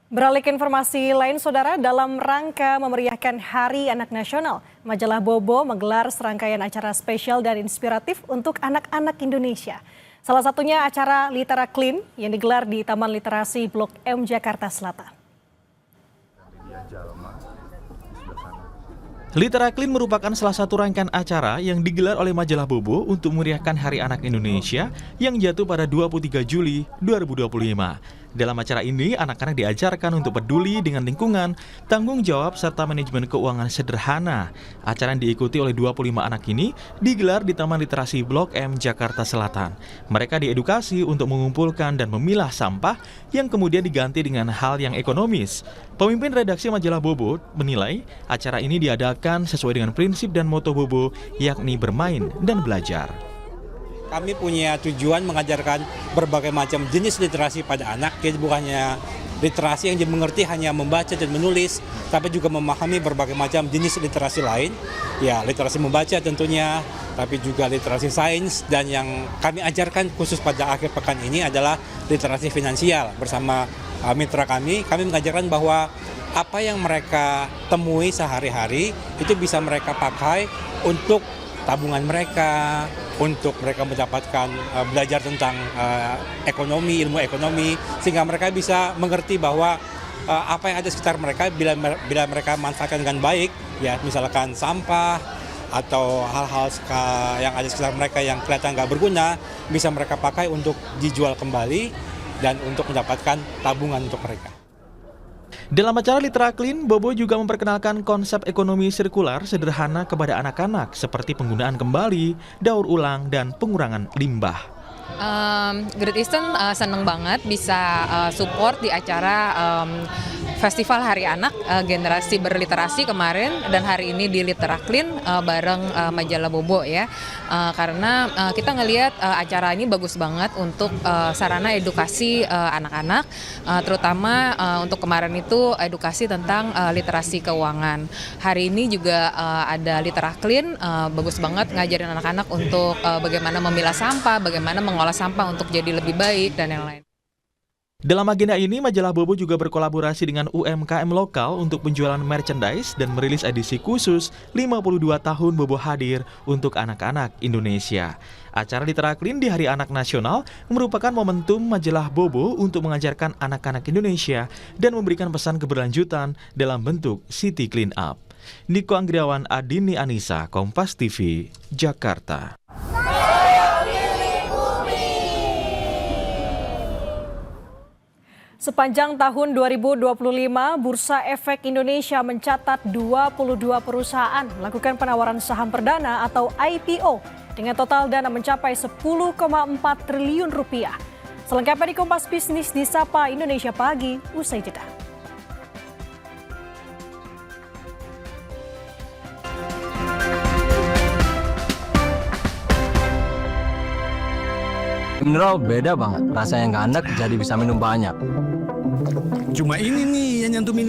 Beralih ke informasi lain, Saudara, dalam rangka memeriahkan Hari Anak Nasional, Majalah Bobo menggelar serangkaian acara spesial dan inspiratif untuk anak-anak Indonesia. Salah satunya acara Litera Clean yang digelar di Taman Literasi Blok M, Jakarta Selatan. Litera Clean merupakan salah satu rangkaian acara yang digelar oleh Majalah Bobo untuk memeriahkan Hari Anak Indonesia yang jatuh pada 23 Juli 2025. Dalam acara ini, anak-anak diajarkan untuk peduli dengan lingkungan, tanggung jawab, serta manajemen keuangan sederhana. Acara yang diikuti oleh 25 anak ini digelar di Taman Literasi Blok M, Jakarta Selatan. Mereka diedukasi untuk mengumpulkan dan memilah sampah yang kemudian diganti dengan hal yang ekonomis. Pemimpin redaksi Majalah Bobo menilai acara ini diadakan sesuai dengan prinsip dan moto Bobo, yakni bermain dan belajar. Kami punya tujuan mengajarkan berbagai macam jenis literasi pada anak, jadi bukannya literasi yang dimengerti hanya membaca dan menulis, tapi juga memahami berbagai macam jenis literasi lain. Ya, literasi membaca tentunya, tapi juga literasi sains, dan yang kami ajarkan khusus pada akhir pekan ini adalah literasi finansial. Bersama mitra kami mengajarkan bahwa apa yang mereka temui sehari-hari itu bisa mereka pakai untuk tabungan mereka, untuk mereka mendapatkan belajar tentang ekonomi, ilmu ekonomi, sehingga mereka bisa mengerti bahwa apa yang ada sekitar mereka bila mereka manfaatkan dengan baik, ya misalkan sampah atau hal-hal yang ada sekitar mereka yang kelihatan nggak berguna, bisa mereka pakai untuk dijual kembali dan untuk mendapatkan tabungan untuk mereka. Dalam acara Litera Clean, Bobo juga memperkenalkan konsep ekonomi sirkular sederhana kepada anak-anak seperti penggunaan kembali, daur ulang, dan pengurangan limbah. Great Eastern seneng banget bisa support di acara Festival Hari Anak Generasi Berliterasi kemarin, dan hari ini di Litera Clean bareng Majalah Bobo ya. Karena kita ngelihat acara ini bagus banget untuk sarana edukasi anak-anak, terutama untuk kemarin itu edukasi tentang literasi keuangan. Hari ini juga ada Litera Clean, bagus banget ngajarin anak-anak untuk bagaimana memilah sampah, bagaimana mengolah sampah untuk jadi lebih baik, dan yang lain. Dalam agenda ini, Majalah Bobo juga berkolaborasi dengan UMKM lokal untuk penjualan merchandise dan merilis edisi khusus 52 tahun Bobo hadir untuk anak-anak Indonesia. Acara Litera Clean di Hari Anak Nasional merupakan momentum Majalah Bobo untuk mengajarkan anak-anak Indonesia dan memberikan pesan keberlanjutan dalam bentuk City Clean Up. Niko Anggriawan, Adini Anissa, Kompas TV, Jakarta. Sepanjang tahun 2025, Bursa Efek Indonesia mencatat 22 perusahaan melakukan penawaran saham perdana atau IPO dengan total dana mencapai 10,4 triliun rupiah. Selengkapnya di Kompas Bisnis di Sapa Indonesia Pagi, usai jeda. Mineral beda banget, rasanya nggak enak jadi bisa minum banyak. Cuma ini nih yang nyantumin